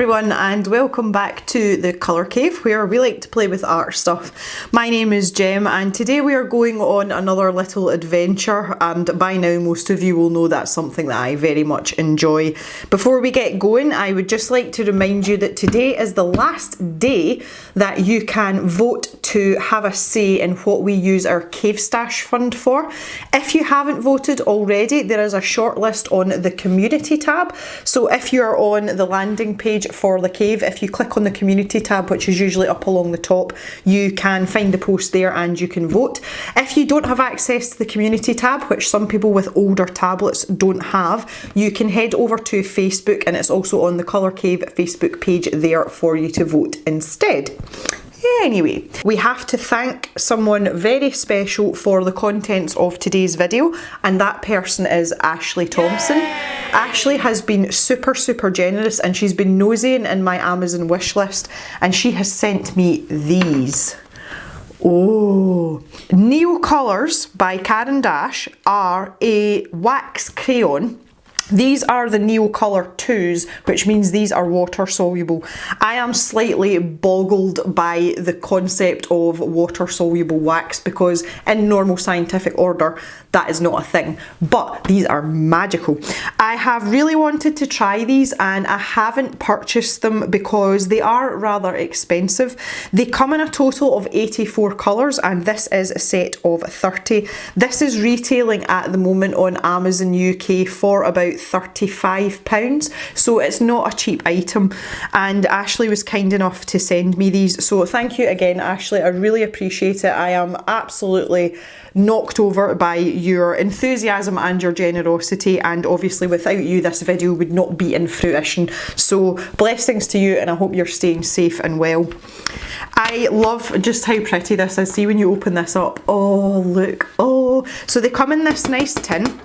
everyone and welcome back to the Colour Cave where we like to play with art stuff. My name is Jem and today we are going on another little adventure, and by now most of you will know that's something that I very much enjoy. Before we get going, I would just like to remind you that today is the last day that you can vote to have a say in what we use our Cave Stash fund for. If you haven't voted already, there is a shortlist on the community tab. So if you are on the landing page for the cave, if you click on the community tab, which is usually up along the top, you can find the post there and you can vote. If you don't have access to the community tab, which some people with older tablets don't have, you can head over to Facebook and it's also on the Colour Cave Facebook page there for you to vote instead. Anyway, we have to thank someone very special for the contents of today's video, and that person is Ashley Thompson. Ashley has been super generous and she's been nosying in my Amazon wish list and she has sent me these. Oh, Neocolors by Caran are a wax crayon. These are the Neocolor 2s, which means these are water soluble. I am slightly boggled by the concept of water soluble wax because in normal scientific order that is not a thing, but these are magical. I have really wanted to try these and I haven't purchased them because they are rather expensive. They come in a total of 84 colours and this is a set of 30. This is retailing at the moment on Amazon UK for about £35, so it's not a cheap item, and Ashley was kind enough to send me these, so thank you again Ashley, I really appreciate it. I am absolutely knocked over by your enthusiasm and your generosity, and obviously without you this video would not be in fruition, so blessings to you and I hope you're staying safe and well. I love just how pretty this is. See when you open this up, oh look, oh, so they come in this nice tin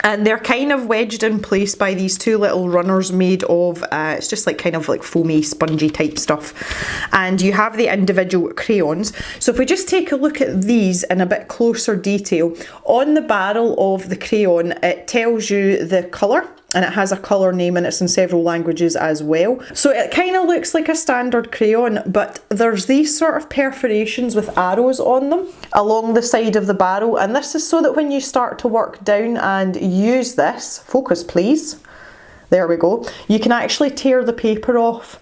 and they're kind of wedged in place by these two little runners made of, it's just like kind of like foamy, spongy type stuff. And you have the individual crayons. So if we just take a look at these in a bit closer detail, on the barrel of the crayon, it tells you the colour. And it has a colour name and it's in several languages as well. So it kind of looks like a standard crayon, but there's these sort of perforations with arrows on them along the side of the barrel. And this is so that when you start to work down and use this, focus please, there we go, you can actually tear the paper off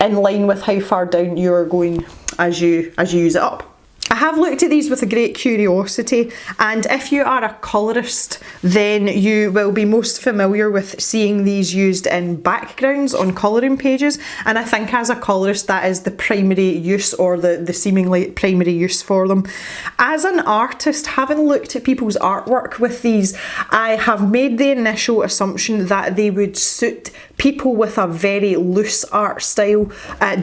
in line with how far down you're going as you use it up. I have looked at these with a great curiosity, and if you are a colourist then you will be most familiar with seeing these used in backgrounds on colouring pages, and I think as a colourist that is the primary use, or the seemingly primary use for them. As an artist, having looked at people's artwork with these, I have made the initial assumption that they would suit people with a very loose art style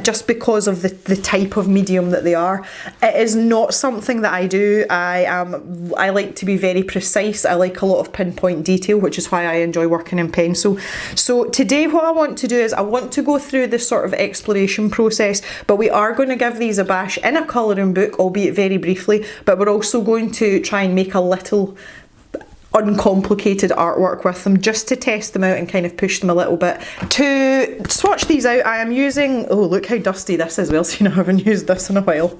just because of the type of medium that they are. It is not something that I do. I like to be very precise. I like a lot of pinpoint detail, which is why I enjoy working in pencil. So today what I want to do is I want to go through this sort of exploration process, but we are going to give these a bash in a colouring book, albeit very briefly, but we're also going to try and make a little uncomplicated artwork with them just to test them out and kind of push them a little bit. To swatch these out, I am using, oh look how dusty this is, well, so you know I haven't used this in a while.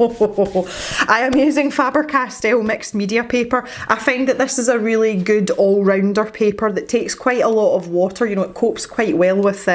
I am using Faber-Castell mixed media paper. I find that this is a really good all-rounder paper that takes quite a lot of water, you know, it copes quite well with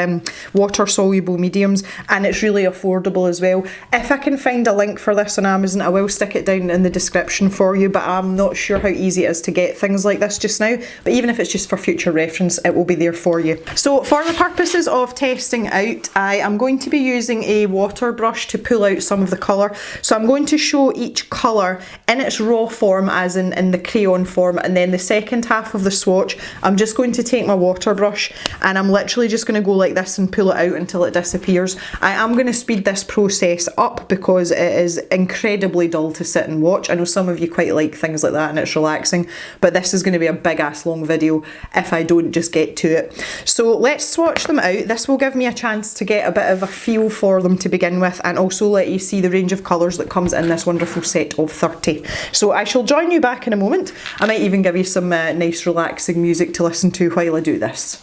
water soluble mediums, and it's really affordable as well. If I can find a link for this on Amazon I will stick it down in the description for you, but I'm not sure how easy it is to get things like this just now, but even if it's just for future reference it will be there for you. So for the purposes of testing out, I am going to be using a water brush to pull out some of the colour. So I'm going to show each colour in its raw form, as in the crayon form, and then the second half of the swatch I'm just going to take my water brush and I'm literally just going to go like this and pull it out until it disappears. I am going to speed this process up because it is incredibly dull to sit and watch. I know some of you quite like things like that and it's relaxing, but this is going to be a big ass long video if I don't just get to it. So let's swatch them out. This will give me a chance to get a bit of a feel for them to begin with, and also let you see the range of colours that comes in this wonderful set of 30. So I shall join you back in a moment. I might even give you some nice relaxing music to listen to while I do this.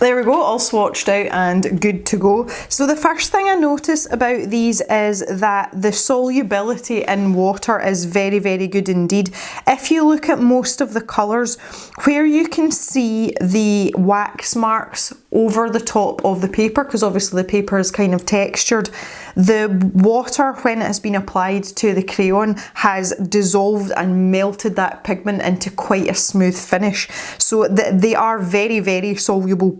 There we go, all swatched out and good to go. So the first thing I notice about these is that the solubility in water is very, very good indeed. If you look at most of the colours, where you can see the wax marks over the top of the paper, because obviously the paper is kind of textured, the water, when it has been applied to the crayon, has dissolved and melted that pigment into quite a smooth finish. So they are very, very soluble.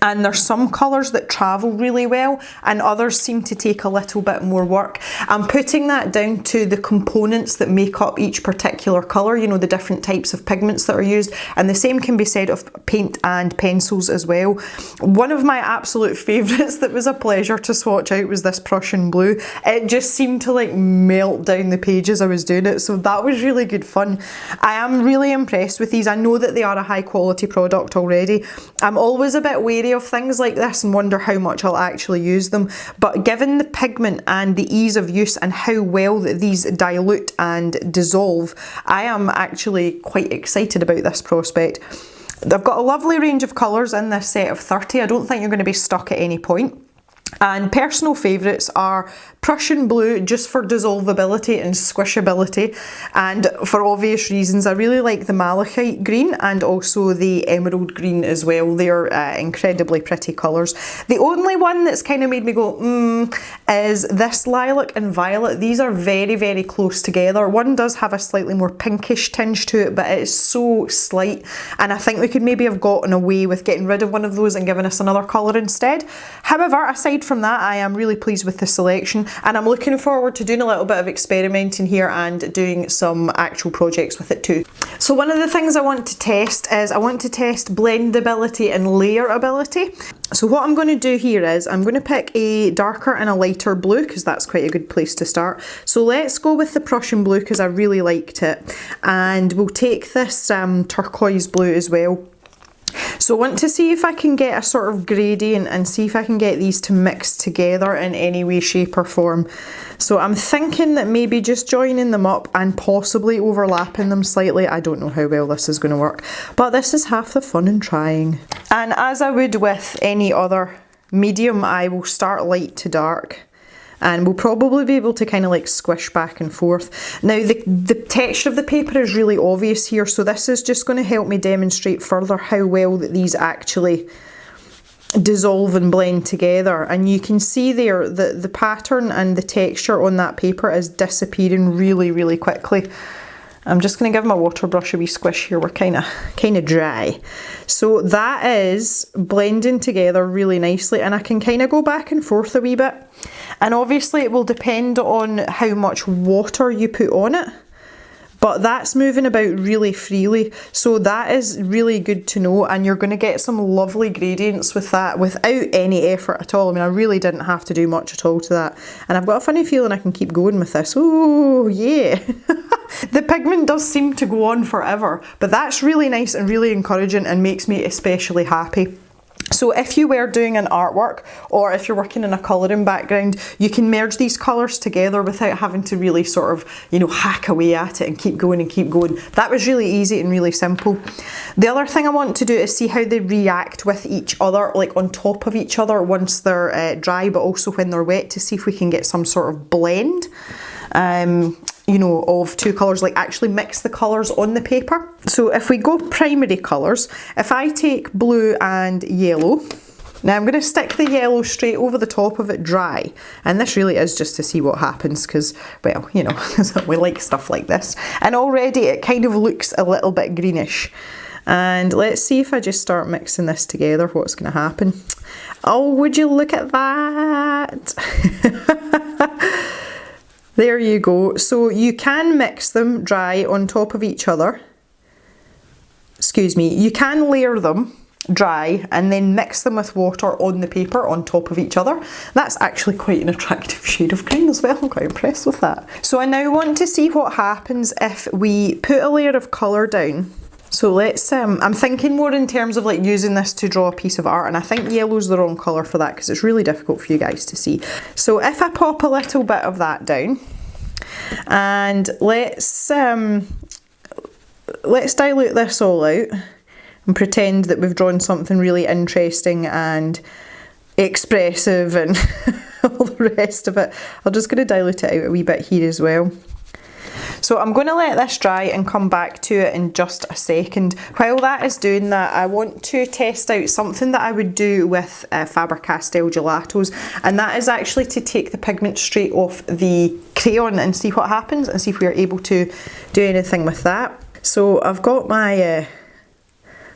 And there's some colours that travel really well and others seem to take a little bit more work. I'm putting that down to the components that make up each particular colour, you know, the different types of pigments that are used, and the same can be said of paint and pencils as well. One of my absolute favourites that was a pleasure to swatch out was this Prussian blue. It just seemed to like melt down the page as I was doing it, so that was really good fun. I am really impressed with these. I know that they are a high quality product already. I'm always a bit wary of things like this and wonder how much I'll actually use them, but given the pigment and the ease of use and how well that these dilute and dissolve, I am actually quite excited about this prospect. They've got a lovely range of colours in this set of 30. I don't think you're going to be stuck at any point. And personal favourites are Prussian blue, just for dissolvability and squishability, and for obvious reasons. I really like the malachite green and also the emerald green as well. They're incredibly pretty colours. The only one that's kind of made me go is this lilac and violet. These are very, very close together. One does have a slightly more pinkish tinge to it, but it is so slight, and I think we could maybe have gotten away with getting rid of one of those and giving us another colour instead. However, aside from that, I am really pleased with the selection, and I'm looking forward to doing a little bit of experimenting here and doing some actual projects with it too. So one of the things I want to test is I want to test blendability and layer ability. So what I'm going to do here is I'm going to pick a darker and a lighter blue, because that's quite a good place to start. So let's go with the Prussian blue because I really liked it, and we'll take this turquoise blue as well. So I want to see if I can get a sort of gradient and see if I can get these to mix together in any way, shape or form. So I'm thinking that maybe just joining them up and possibly overlapping them slightly. I don't know how well this is going to work, but this is half the fun in trying. And as I would with any other medium, I will start light to dark, and we'll probably be able to kind of like squish back and forth. Now the texture of the paper is really obvious here, so this is just going to help me demonstrate further how well that these actually dissolve and blend together. And you can see there that the pattern and the texture on that paper is disappearing really, really quickly. I'm just going to give my water brush a wee squish here. We're kind of dry. So that is blending together really nicely, and I can kind of go back and forth a wee bit. And obviously it will depend on how much water you put on it, but that's moving about really freely. So that is really good to know, and you're going to get some lovely gradients with that without any effort at all. I mean, I really didn't have to do much at all to that. And I've got a funny feeling I can keep going with this. Oh yeah. The pigment does seem to go on forever, but that's really nice and really encouraging and makes me especially happy. So if you were doing an artwork, or if you're working in a colouring background, you can merge these colours together without having to really sort of, you know, hack away at it and keep going and keep going. That was really easy and really simple. The other thing I want to do is see how they react with each other, like on top of each other once they're dry, but also when they're wet, to see if we can get some sort of blend. You know, of two colours, like actually mix the colours on the paper. So if we go primary colours, if I take blue and yellow, now I'm going to stick the yellow straight over the top of it dry, and this really is just to see what happens because, well, you know, we like stuff like this, and already it kind of looks a little bit greenish. And let's see if I just start mixing this together, what's going to happen. Oh, would you look at that? There you go. So you can mix them dry on top of each other. Excuse me, you can layer them dry and then mix them with water on the paper on top of each other. That's actually quite an attractive shade of green as well. I'm quite impressed with that. So I now want to see what happens if we put a layer of colour down. So let's, I'm thinking more in terms of like using this to draw a piece of art, and I think yellow's the wrong colour for that because it's really difficult for you guys to see. So if I pop a little bit of that down, and let's dilute this all out, and pretend that we've drawn something really interesting and expressive and all the rest of it. I'm just going to dilute it out a wee bit here as well. So I'm going to let this dry and come back to it in just a second. While that is doing that, I want to test out something that I would do with Faber-Castell gelatos, and that is actually to take the pigment straight off the crayon and see what happens and see if we are able to do anything with that. So I've got my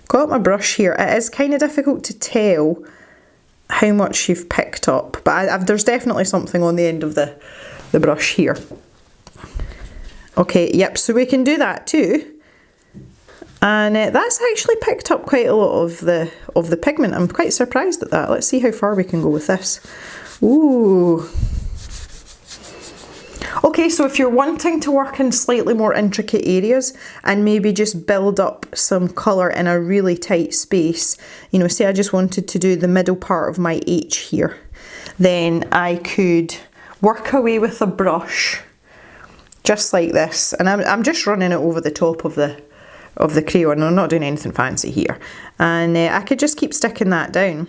brush here. It is kind of difficult to tell how much you've picked up, but there's definitely something on the end of the brush here. Okay, yep, so we can do that too. And that's actually picked up quite a lot of the pigment. I'm quite surprised at that. Let's see how far we can go with this. Ooh. Okay, so if you're wanting to work in slightly more intricate areas and maybe just build up some colour in a really tight space, you know, say I just wanted to do the middle part of my H here, then I could work away with a brush just like this, and I'm just running it over the top of the crayon. I'm not doing anything fancy here, and I could just keep sticking that down.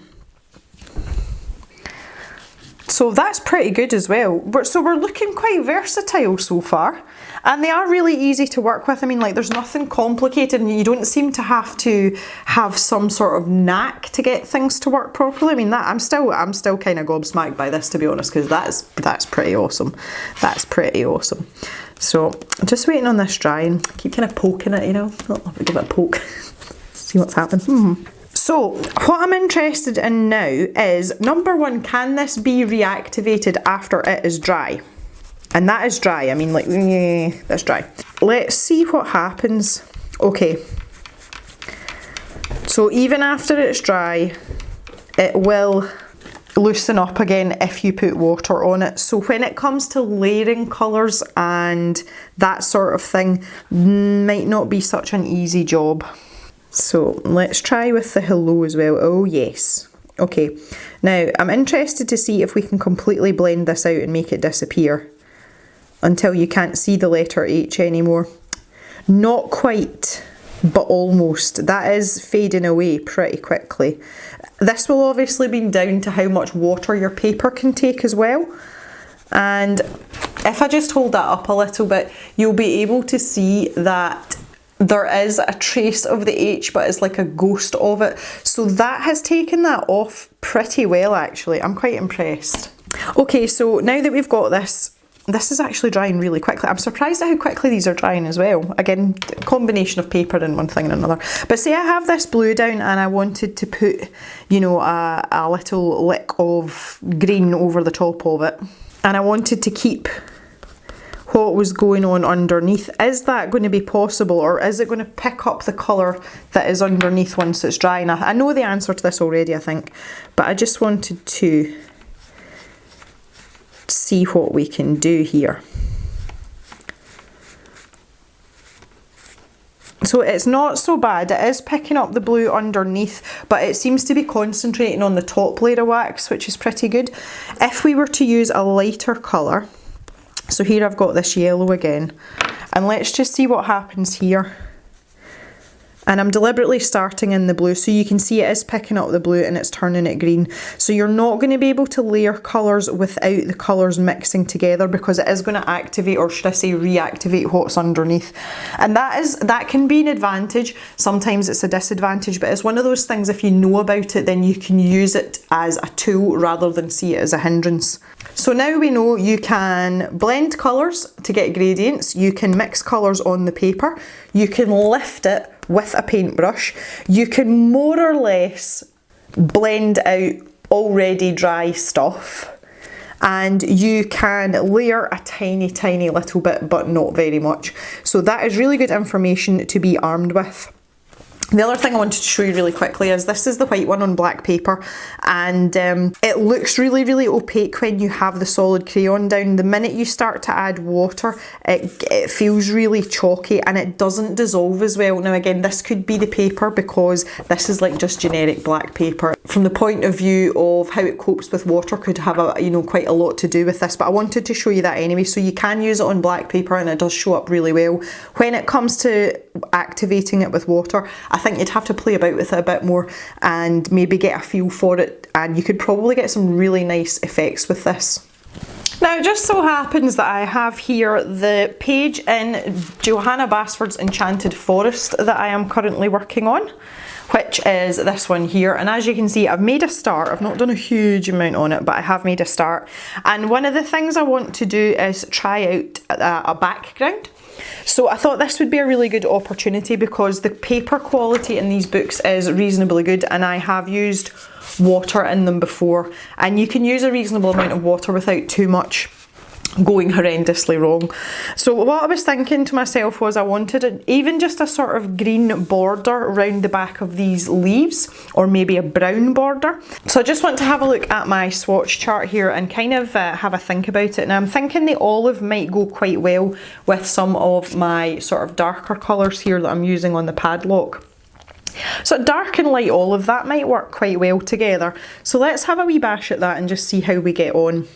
So that's pretty good as well. So we're looking quite versatile so far, and they are really easy to work with. I mean, like, there's nothing complicated, and you don't seem to have to have some sort of knack to get things to work properly. I mean, I'm still kind of gobsmacked by this, to be honest, because that's pretty awesome. That's pretty awesome. So I'm just waiting on this dry and keep kind of poking it, you know. Oh, give it a poke. See what's happening. So what I'm interested in now is, number one, can this be reactivated after it is dry? And that is dry. I mean, like, that's dry. Let's see what happens. Okay. So even after it's dry, it will loosen up again if you put water on it. So when it comes to layering colours and that sort of thing, might not be such an easy job. So let's try with the hello as well. Oh yes. Okay, now I'm interested to see if we can completely blend this out and make it disappear until you can't see the letter H anymore. Not quite, but almost. That is fading away pretty quickly. This will obviously be down to how much water your paper can take as well. And if I just hold that up a little bit, you'll be able to see that there is a trace of the H, but it's like a ghost of it. So that has taken that off pretty well, actually. I'm quite impressed. Okay, so now that we've got this is actually drying really quickly. I'm surprised at how quickly these are drying as well. Again, combination of paper and one thing and another. But say I have this blue down and I wanted to put, you know, a little lick of green over the top of it, and I wanted to keep what was going on underneath. Is that going to be possible, or is it going to pick up the colour that is underneath once it's dry enough? I know the answer to this already, I think, but I just wanted to see what we can do here. So it's not so bad. It is picking up the blue underneath, but it seems to be concentrating on the top layer of wax, which is pretty good. If we were to use a lighter colour, so here I've got this yellow again, and let's just see what happens here. And I'm deliberately starting in the blue, so you can see it is picking up the blue and it's turning it green. So you're not going to be able to layer colours without the colours mixing together, because it is going to activate, or should I say reactivate, what's underneath. And that can be an advantage. Sometimes it's a disadvantage, but it's one of those things, if you know about it, then you can use it as a tool rather than see it as a hindrance. So now we know you can blend colours to get gradients, you can mix colours on the paper, you can lift it with a paintbrush, you can more or less blend out already dry stuff, and you can layer a tiny little bit, but not very much. So that is really good information to be armed with. The other thing I wanted to show you really quickly is this is the white one on black paper, and it looks really opaque when you have the solid crayon down. The minute you start to add water, it feels really chalky and it doesn't dissolve as well. Now again, this could be the paper, because this is like just generic black paper. From the point of view of how it copes with water, could have quite a lot to do with this, but I wanted to show you that anyway. So you can use it on black paper and it does show up really well. When it comes to activating it with water, I think you'd have to play about with it a bit more and maybe get a feel for it, and you could probably get some really nice effects with this. Now, it just so happens that I have here the page in Johanna Basford's Enchanted Forest that I am currently working on, which is this one here. And as you can see, I've made a start. I've not done a huge amount on it, but I have made a start. And one of the things I want to do is try out a background. So I thought this would be a really good opportunity because the paper quality in these books is reasonably good, and I have used water in them before, and you can use a reasonable amount of water without too much going horrendously wrong. So what I was thinking to myself was I wanted even just a sort of green border around the back of these leaves, or maybe a brown border. So I just want to have a look at my swatch chart here and kind of have a think about it. Now I'm thinking the olive might go quite well with some of my sort of darker colours here that I'm using on the padlock. So dark and light olive, that might work quite well together. So let's have a wee bash at that and just see how we get on.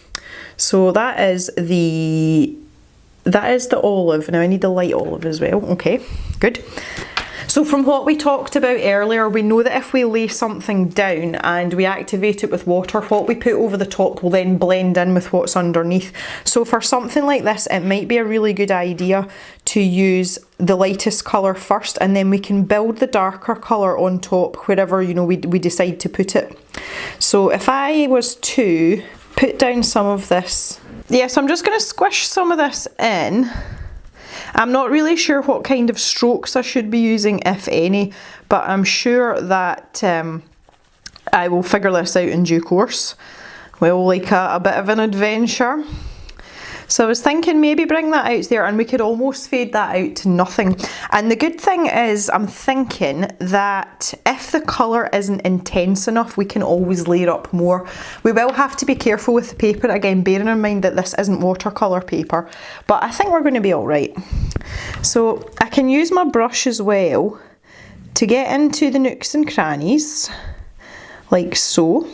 So that is the olive. Now I need the light olive as well. Okay, good. So from what we talked about earlier, we know that if we lay something down and we activate it with water, what we put over the top will then blend in with what's underneath. So for something like this, it might be a really good idea to use the lightest colour first, and then we can build the darker colour on top wherever, you know, we decide to put it. So if I was to put down some of this, yeah, so I'm just going to squish some of this in. I'm not really sure what kind of strokes I should be using, if any, but I'm sure that I will figure this out in due course. Well, like a bit of an adventure. So I was thinking maybe bring that out there, and we could almost fade that out to nothing. And the good thing is, I'm thinking that if the colour isn't intense enough, we can always layer up more. We will have to be careful with the paper, again, bearing in mind that this isn't watercolour paper, but I think we're going to be alright. So I can use my brush as well to get into the nooks and crannies, like so.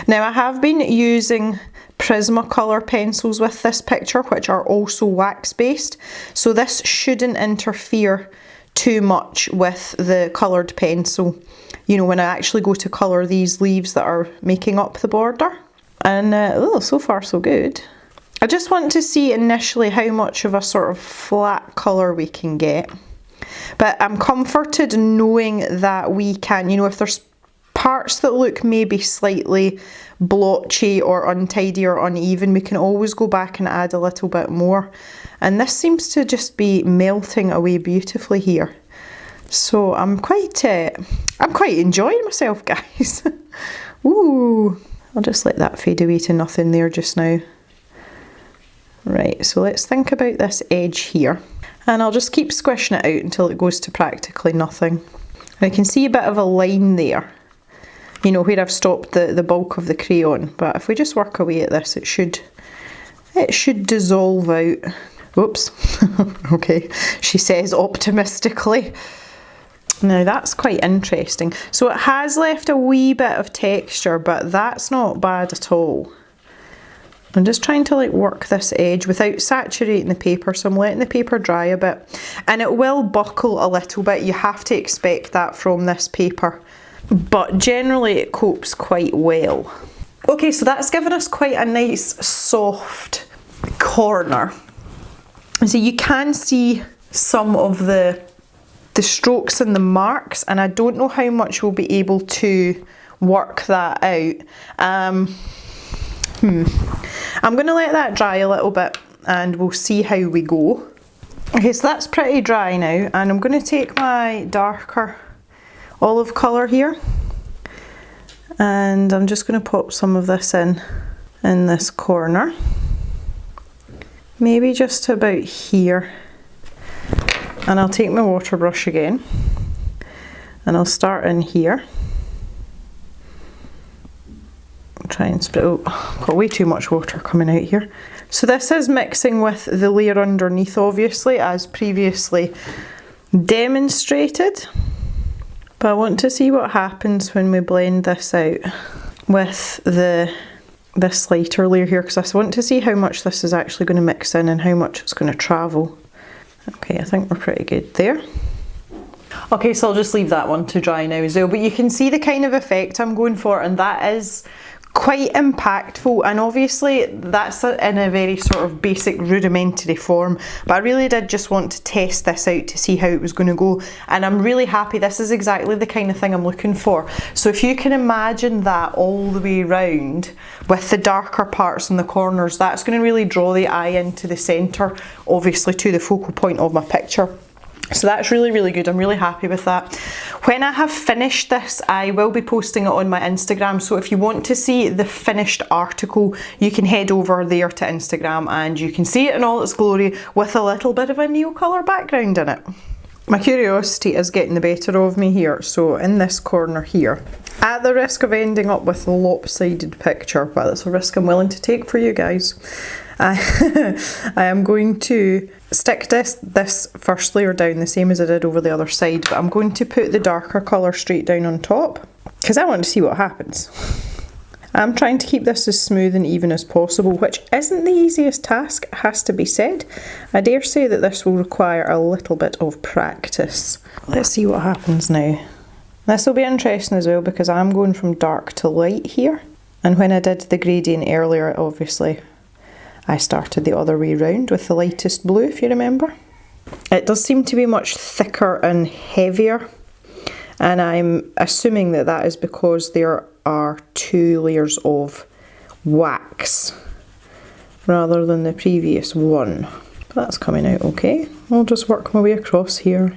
Now I have been using Prismacolor pencils with this picture, which are also wax based, so this shouldn't interfere too much with the coloured pencil, you know, when I actually go to colour these leaves that are making up the border. And oh, so far so good. I just want to see initially how much of a sort of flat colour we can get, but I'm comforted knowing that we can, you know, if there's parts that look maybe slightly blotchy or untidy or uneven, we can always go back and add a little bit more. And this seems to just be melting away beautifully here. So I'm quite enjoying myself, guys. Ooh, I'll just let that fade away to nothing there just now. Right, so let's think about this edge here. And I'll just keep squishing it out until it goes to practically nothing. I can see a bit of a line there, you know, where I've stopped the bulk of the crayon, but if we just work away at this, it should dissolve out. Oops. Okay, she says optimistically. Now that's quite interesting. So it has left a wee bit of texture, but that's not bad at all. I'm just trying to like work this edge without saturating the paper, so I'm letting the paper dry a bit. And it will buckle a little bit, you have to expect that from this paper, but generally it copes quite well. Okay, so that's given us quite a nice soft corner. And so you can see some of the strokes and the marks, and I don't know how much we'll be able to work that out. I'm going to let that dry a little bit and we'll see how we go. Okay, so that's pretty dry now, and I'm going to take my darker olive colour here and I'm just going to pop some of this in this corner, maybe just about here, and I'll take my water brush again and I'll start in here. Try and spread. Oh, got way too much water coming out here. So this is mixing with the layer underneath, obviously, as previously demonstrated. But I want to see what happens when we blend this out with this lighter layer here, because I want to see how much this is actually going to mix in and how much it's going to travel. Okay, I think we're pretty good there. Okay, so I'll just leave that one to dry now as well, but you can see the kind of effect I'm going for, and that is quite impactful, and obviously that's in a very sort of basic rudimentary form, but I really did just want to test this out to see how it was going to go, and I'm really happy. This is exactly the kind of thing I'm looking for. So if you can imagine that all the way round with the darker parts in the corners, that's going to really draw the eye into the centre, obviously to the focal point of my picture. So that's really, really good. I'm really happy with that. When I have finished this, I will be posting it on my Instagram. So if you want to see the finished article, you can head over there to Instagram and you can see it in all its glory with a little bit of a Neocolor background in it. My curiosity is getting the better of me here. So in this corner here, at the risk of ending up with a lopsided picture, but that's a risk I'm willing to take for you guys, I am going to stick this first layer down the same as I did over the other side, but I'm going to put the darker colour straight down on top because I want to see what happens. I'm trying to keep this as smooth and even as possible, which isn't the easiest task, it has to be said. I dare say that this will require a little bit of practice. Let's see what happens now. This will be interesting as well because I'm going from dark to light here, and when I did the gradient earlier, obviously I started the other way round with the lightest blue, if you remember. It does seem to be much thicker and heavier, and I'm assuming that that is because there are 2 layers of wax rather than the previous one. But that's coming out okay. I'll just work my way across here,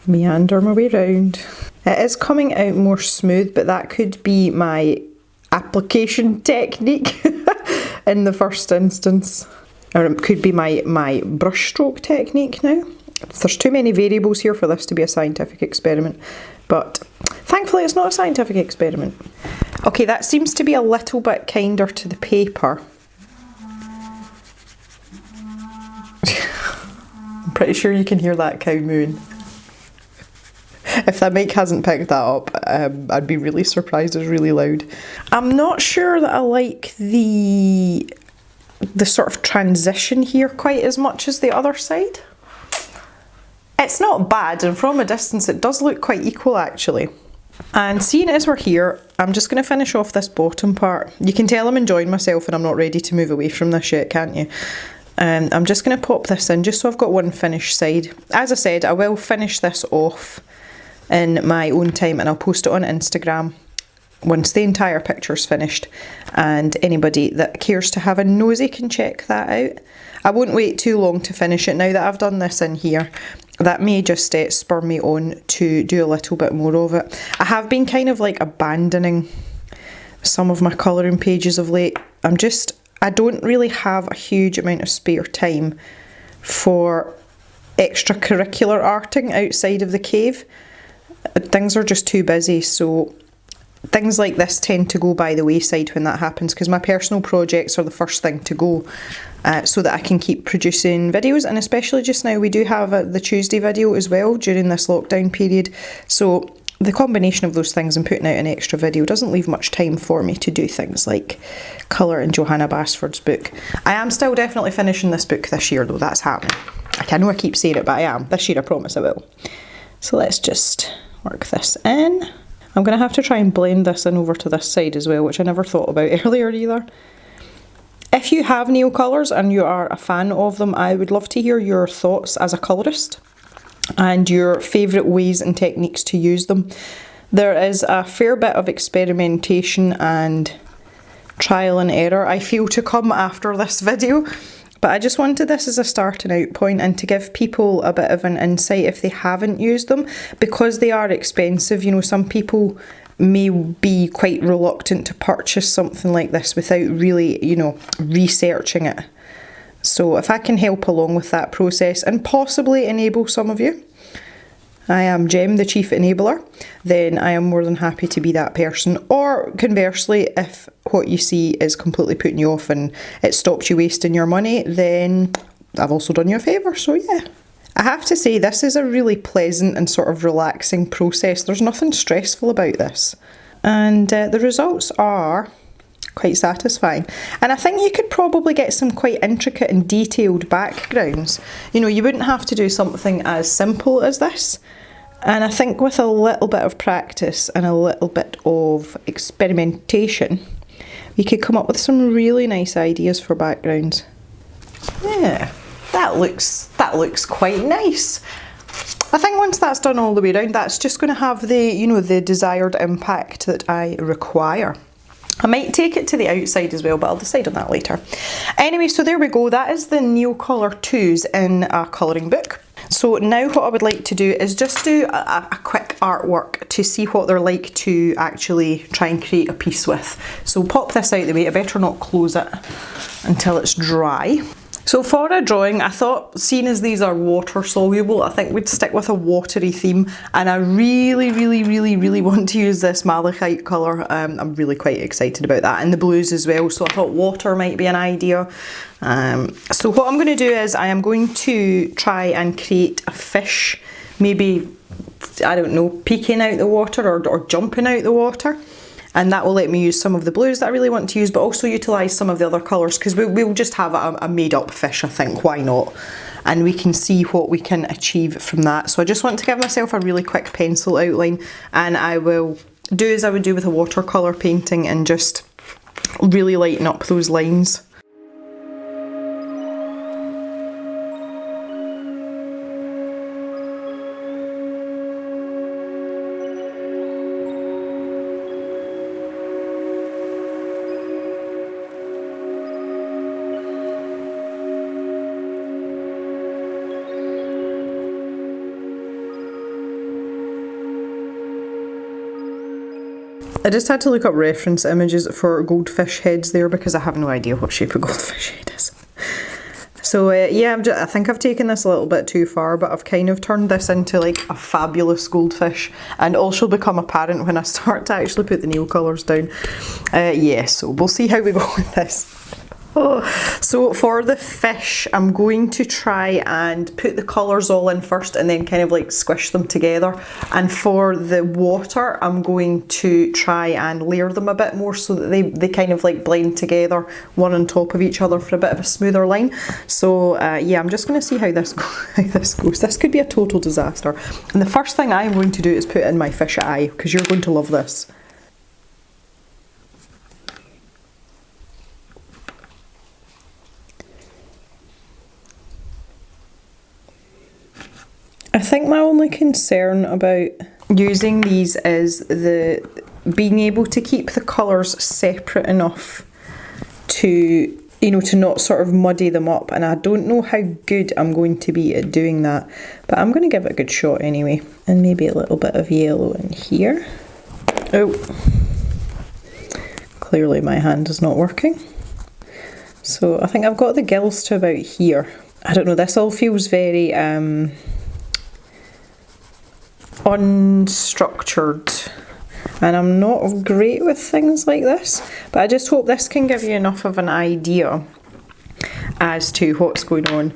meander my way round. It is coming out more smooth, but that could be my application technique in the first instance, or it could be my brush stroke technique now. There's too many variables here for this to be a scientific experiment, but thankfully it's not a scientific experiment. Okay, that seems to be a little bit kinder to the paper. I'm pretty sure you can hear that cow mooing. If that mic hasn't picked that up, I'd be really surprised. It's really loud. I'm not sure that I like the sort of transition here quite as much as the other side. It's not bad, and from a distance it does look quite equal actually. And seeing as we're here, I'm just going to finish off this bottom part. You can tell I'm enjoying myself and I'm not ready to move away from this yet, can't you? I'm just going to pop this in just so I've got one finished side. As I said, I will finish this off in my own time and I'll post it on Instagram once the entire picture's finished, and anybody that cares to have a nosy can check that out. I won't wait too long to finish it now that I've done this in here. That may just spur me on to do a little bit more of it. I have been kind of like abandoning some of my colouring pages of late. I don't really have a huge amount of spare time for extracurricular arting outside of the cave. Things are just too busy, so things like this tend to go by the wayside when that happens, because my personal projects are the first thing to go, so that I can keep producing videos. And especially just now, we do have the Tuesday video as well during this lockdown period, so the combination of those things and putting out an extra video doesn't leave much time for me to do things like colour in Johanna Basford's book. I am still definitely finishing this book this year though, that's happening. I know I keep saying it, but I am. This year I promise I will. So let's just work this in. I'm going to have to try and blend this in over to this side as well, which I never thought about earlier either. If you have Neocolors and you are a fan of them, I would love to hear your thoughts as a colourist and your favourite ways and techniques to use them. There is a fair bit of experimentation and trial and error, I feel, to come after this video. But I just wanted this as a starting out point and to give people a bit of an insight if they haven't used them, because they are expensive. You know, some people may be quite reluctant to purchase something like this without really, you know, researching it. So if I can help along with that process and possibly enable some of you, I am Jem, the chief enabler, then I am more than happy to be that person. Or conversely, if what you see is completely putting you off and it stops you wasting your money, then I've also done you a favour, so yeah. I have to say, this is a really pleasant and sort of relaxing process. There's nothing stressful about this. And the results are quite satisfying. And I think you could probably get some quite intricate and detailed backgrounds. You know, you wouldn't have to do something as simple as this. And I think with a little bit of practice and a little bit of experimentation, we could come up with some really nice ideas for backgrounds. Yeah, that looks quite nice. I think once that's done all the way around, that's just going to have the, you know, the desired impact that I require. I might take it to the outside as well, but I'll decide on that later. Anyway, so there we go. That is the Neocolor 2s in a colouring book. So now what I would like to do is just do a quick artwork to see what they're like to actually try and create a piece with. So pop this out the way. I better not close it until it's dry. So for a drawing, I thought, seeing as these are water soluble, I think we'd stick with a watery theme, and I really want to use this malachite colour. I'm really quite excited about that, and the blues as well, so I thought water might be an idea. So what I'm going to do is I am going to try and create a fish, maybe, I don't know, peeking out the water or jumping out the water. And that will let me use some of the blues that I really want to use, but also utilise some of the other colours, because we'll just have a made up fish, I think, why not? And we can see what we can achieve from that. So I just want to give myself a really quick pencil outline, and I will do as I would do with a watercolour painting and just really lighten up those lines. I just had to look up reference images for goldfish heads there because I have no idea what shape a goldfish head is. So yeah, I think I've taken this a little bit too far, but I've kind of turned this into like a fabulous goldfish, and all shall become apparent when I start to actually put the Neolcolors down. Yeah, so we'll see how we go with this. So for the fish, I'm going to try and put the colours all in first and then kind of like squish them together. And for the water, I'm going to try and layer them a bit more so that they kind of like blend together, one on top of each other for a bit of a smoother line. So yeah, I'm just going to see how this goes. This could be a total disaster. And the first thing I'm going to do is put in my fish eye, because you're going to love this. I think my only concern about using these is being able to keep the colours separate enough to, you know, to not sort of muddy them up, and I don't know how good I'm going to be at doing that, but I'm going to give it a good shot anyway. And maybe a little bit of yellow in here. Oh, clearly my hand is not working. So I think I've got the gills to about here. I don't know, this all feels very unstructured, and I'm not great with things like this, but I just hope this can give you enough of an idea as to what's going on.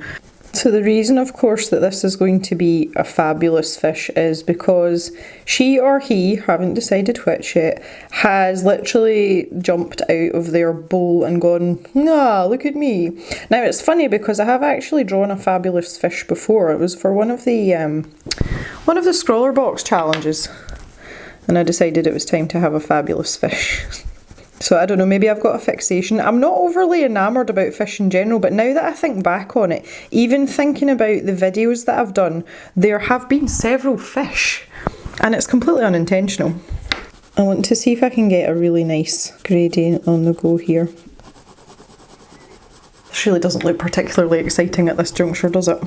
So the reason, of course, that this is going to be a fabulous fish is because she or he, haven't decided which yet, has literally jumped out of their bowl and gone, "Ah, look at me." Now it's funny because I have actually drawn a fabulous fish before. It was for one of the scroller box challenges, and I decided it was time to have a fabulous fish. So I don't know, maybe I've got a fixation. I'm not overly enamoured about fish in general, but now that I think back on it, even thinking about the videos that I've done, there have been several fish, and it's completely unintentional. I want to see if I can get a really nice gradient on the go here. This really doesn't look particularly exciting at this juncture, does it?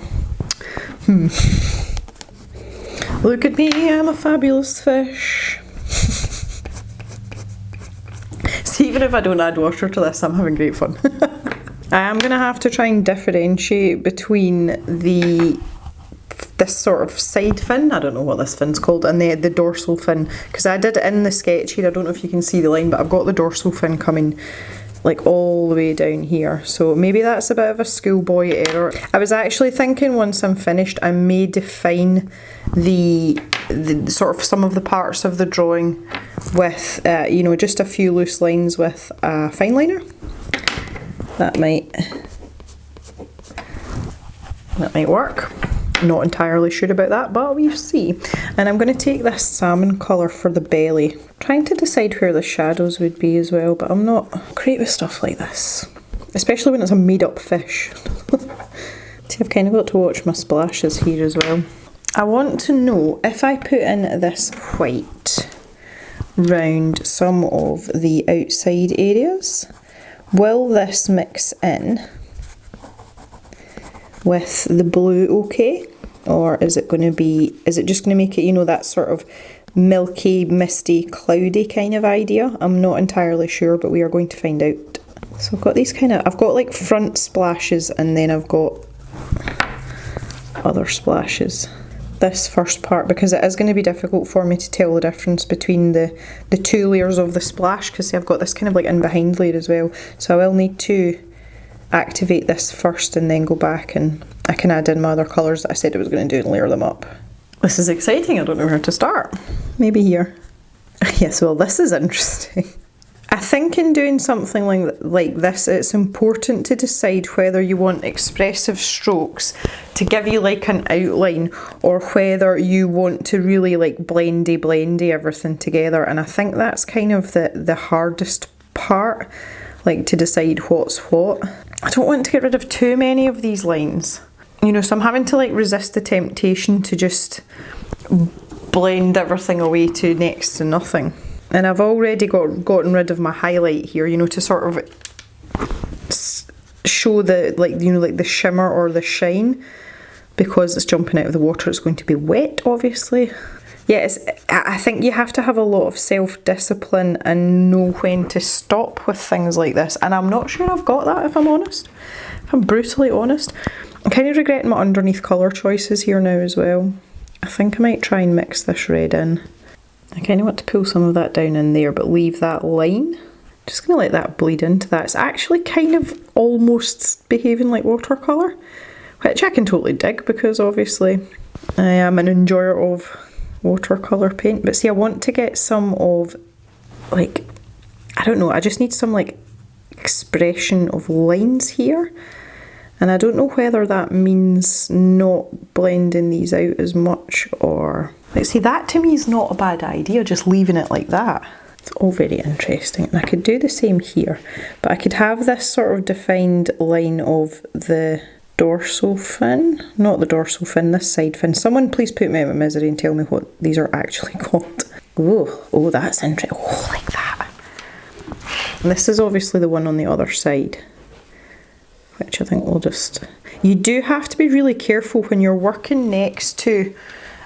Look at me, I'm a fabulous fish. See, even if I don't add water to this, I'm having great fun. I am going to have to try and differentiate between this sort of side fin, I don't know what this fin's called, and the dorsal fin, because I did it in the sketch here. I don't know if you can see the line, but I've got the dorsal fin coming like all the way down here, so maybe that's a bit of a schoolboy error. I was actually thinking once I'm finished I may define the sort of some of the parts of the drawing with you know, just a few loose lines with a fine liner. That might work. Not entirely sure about that, but we'll see. And I'm going to take this salmon colour for the belly. Trying to decide where the shadows would be as well, but I'm not great with stuff like this. Especially when it's a made up fish. See, I've kind of got to watch my splashes here as well. I want to know if I put in this white round some of the outside areas, will this mix in with the blue okay? Or is it just going to make it, you know, that sort of milky, misty, cloudy kind of idea? I'm not entirely sure, but we are going to find out. So I've got these I've got like front splashes and then I've got other splashes. This first part, because it is going to be difficult for me to tell the difference between the two layers of the splash, because see, I've got this kind of like in behind layer as well. So I will need to activate this first and then go back and I can add in my other colours that I said I was going to do and layer them up. This is exciting, I don't know where to start. Maybe here. Yes, well this is interesting. I think in doing something like this, it's important to decide whether you want expressive strokes to give you like an outline or whether you want to really like blendy everything together. And I think that's kind of the hardest part, like to decide what's what. I don't want to get rid of too many of these lines, you know, so I'm having to like resist the temptation to just blend everything away to next to nothing. And I've already gotten rid of my highlight here, you know, to sort of show the, like, you know, like the shimmer or the shine, because it's jumping out of the water, it's going to be wet, obviously. Yeah, I think you have to have a lot of self-discipline and know when to stop with things like this. And I'm not sure I've got that, if I'm honest. If I'm brutally honest. I'm kind of regretting my underneath colour choices here now as well. I think I might try and mix this red in. I kind of want to pull some of that down in there, but leave that line. Just going to let that bleed into that. It's actually kind of almost behaving like watercolour, which I can totally dig because obviously I am an enjoyer of watercolour paint. But see, I want to get some of, like, I don't know, I just need some like expression of lines here. And I don't know whether that means not blending these out as much or... Like, see, that to me is not a bad idea, just leaving it like that. It's all very interesting. And I could do the same here, but I could have this sort of defined line of the dorsal fin. Not the dorsal fin, this side fin. Someone please put me out of my misery and tell me what these are actually called. Oh, that's interesting. Oh, like that. And this is obviously the one on the other side, which I think we'll just... You do have to be really careful when you're working next to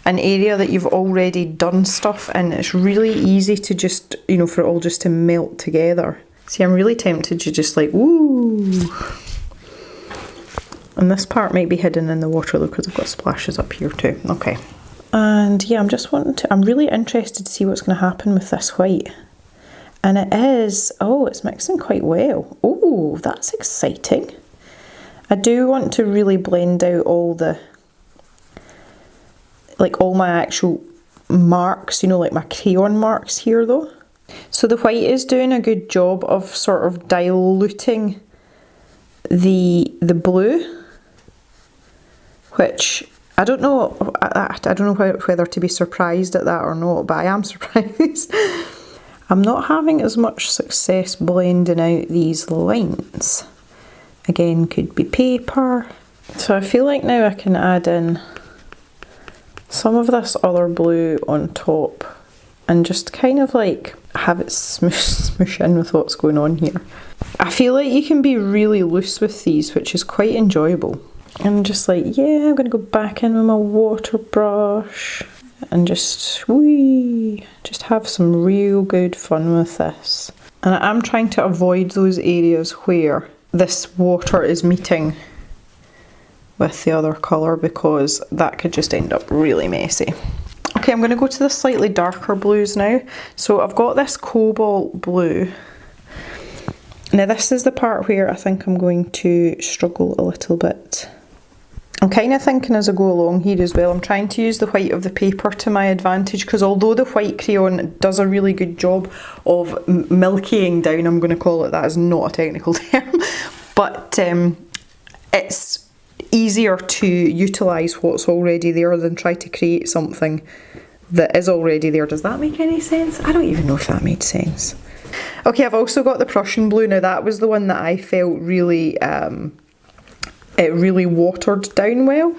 an area that you've already done stuff in. It's really easy to just, you know, for it all just to melt together. See, I'm really tempted to just like, ooh. And this part might be hidden in the water though, because I've got splashes up here too. Okay. And yeah, I'm really interested to see what's going to happen with this white. And it is, oh, it's mixing quite well. Oh, that's exciting. I do want to really blend out all the, like all my actual marks, you know, like my crayon marks here though. So the white is doing a good job of sort of diluting the blue, which I don't know whether to be surprised at that or not, but I am surprised. I'm not having as much success blending out these lines. Again, could be paper. So I feel like now I can add in some of this other blue on top and just kind of like have it smoosh in with what's going on here. I feel like you can be really loose with these, which is quite enjoyable. And just like, yeah, I'm going to go back in with my water brush and just have some real good fun with this. And I'm trying to avoid those areas where this water is meeting with the other colour, because that could just end up really messy. Okay, I'm going to go to the slightly darker blues now. So I've got this cobalt blue. Now this is the part where I think I'm going to struggle a little bit. I'm kind of thinking as I go along here as well, I'm trying to use the white of the paper to my advantage, because although the white crayon does a really good job of milkying down, I'm going to call it that, is not a technical term, but easier to utilise what's already there than try to create something that is already there. Does that make any sense? I don't even know if that made sense. Okay, I've also got the Prussian blue. Now that was the one that I felt really, it really watered down well.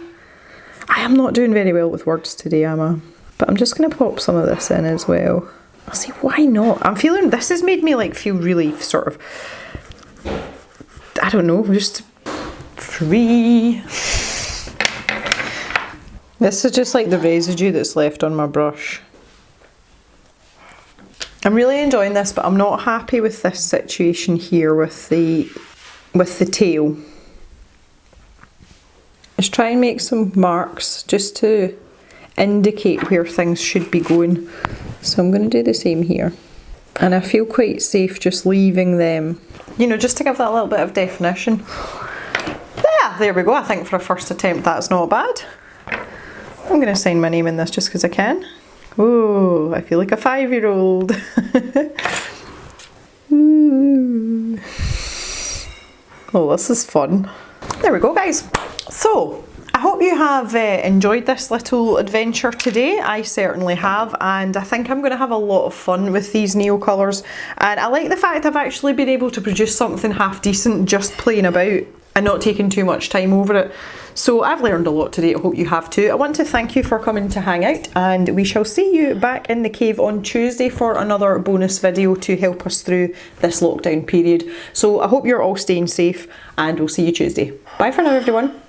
I am not doing very well with words today, am I? But I'm just going to pop some of this in as well. I'll see, why not? I'm feeling, this has made me like feel really sort of, I don't know, just free. This is just like the residue that's left on my brush. I'm really enjoying this, but I'm not happy with this situation here with the tail. Let's try and make some marks just to indicate where things should be going. So I'm going to do the same here. And I feel quite safe just leaving them, you know, just to give that little bit of definition. Yeah, there we go. I think for a first attempt that's not bad. I'm going to sign my name in this just because I can. Ooh, I feel like a 5-year-old. Ooh. Oh, this is fun. There we go, guys. So, I hope you have enjoyed this little adventure today. I certainly have, and I think I'm going to have a lot of fun with these Neocolors. And I like the fact I've actually been able to produce something half decent just playing about and not taking too much time over it. So I've learned a lot today. I hope you have too. I want to thank you for coming to hang out, and we shall see you back in the cave on Tuesday for another bonus video to help us through this lockdown period. So I hope you're all staying safe, and we'll see you Tuesday. Bye for now, everyone.